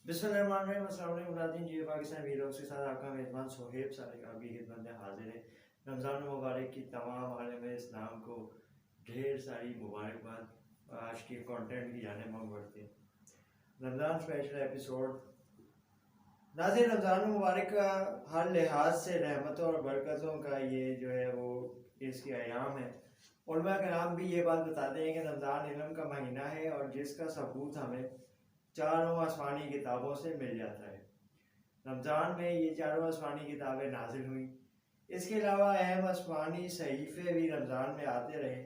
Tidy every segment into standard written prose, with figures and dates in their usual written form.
بسم اللہ الرحمن الرحیم۔ السلام علیکم ناظرین، جی پاکستان ویلاگز کے ساتھ آپ کا میزبان صہیب صادق آپ کی خدمت میں حاضر ہے۔ رمضان المبارک کی تمام عالم اسلام کو ڈھیر ساری مبارکباد۔ آج کے کانٹینٹ کی جانب ہم بڑھتے ہیں، رمضان اسپیشل ایپیسوڈ۔ ناظرین، رمضان المبارک کا ہر لحاظ سے رحمتوں اور برکتوں کا یہ جو ہے وہ اس کی ایام ہے۔ علماء کرام بھی یہ بات بتاتے ہیں کہ رمضان علم کا مہینہ ہے اور جس کا ثبوت ہمیں چاروں آسمانی کتابوں سے مل جاتا ہے۔ رمضان میں یہ چاروں آسمانی کتابیں نازل ہوئیں۔ اس کے علاوہ اہم آسمانی صحیفے بھی رمضان میں آتے رہے،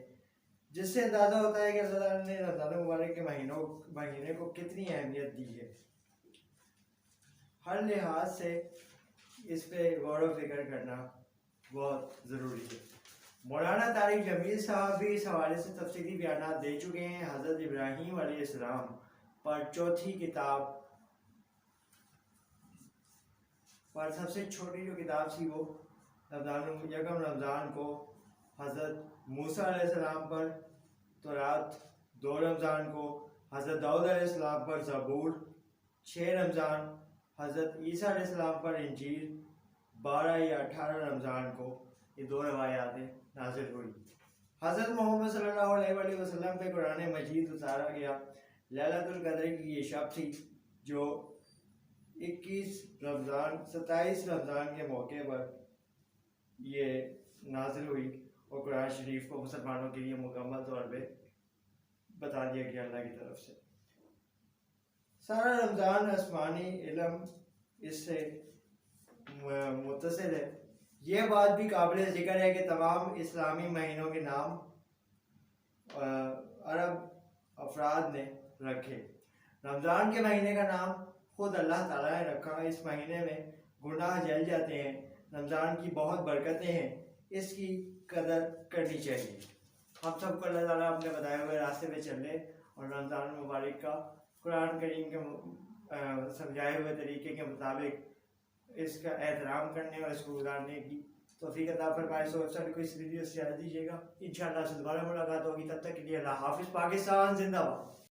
جس سے اندازہ ہوتا ہے کہ اللہ تعالیٰ نے رمضان مبارک کے مہینے کو کتنی اہمیت دی ہے۔ ہر لحاظ سے اس پہ غور و فکر کرنا بہت ضروری ہے۔ مولانا طارق جمیل صاحب بھی اس حوالے سے تفصیلی بیانات دے چکے ہیں۔ حضرت ابراہیم علیہ السلام پر چوتھی کتاب پر سب سے چھوٹی جو کتاب تھی وہ یکم رمضان کو، حضرت موسیٰ علیہ السلام پر تورات، 2 رمضان کو حضرت داؤد علیہ السلام پر زبور، 6 رمضان حضرت عیسیٰ علیہ السلام پر انجیل، 12 یا 18 رمضان کو یہ 2 روایاتیں نازل ہوئی۔ حضرت محمد صلی اللہ علیہ وآلہ وسلم پہ قرآن مجید اتارا گیا۔ لیلۃ القدر کی یہ شب تھی جو 27 رمضان کے موقع پر یہ نازل ہوئی، اور قرآن شریف کو مسلمانوں کے لیے مکمل طور پہ بتا دیا گیا اللہ کی طرف سے۔ سارا رمضان آسمانی علم اس سے متصل ہے۔ یہ بات بھی قابل ذکر ہے کہ تمام اسلامی مہینوں کے نام عرب افراد نے رکھے۔ رمضان کے مہینے کا نام خود اللہ تعالیٰ نے رکھا۔ اس مہینے میں گناہ جل جاتے ہیں۔ رمضان کی بہت برکتیں ہیں، اس کی قدر کرنی چاہیے۔ ہم سب کو اللہ تعالیٰ اپنے بتائے ہوئے راستے پہ چلنے اور رمضان المبارک کا قرآن کریم کے سمجھائے ہوئے طریقے کے مطابق اس کا احترام کرنے اور اس کو گزارنے کی توفیق عطا فرمائے۔ سب کو اس ویڈیو سے اجازت دیجیے گا، انشاءاللہ سے دوبارہ ملاقات ہوگی۔ تب تک کے لیے اللہ حافظ۔ پاکستان زندہ باد۔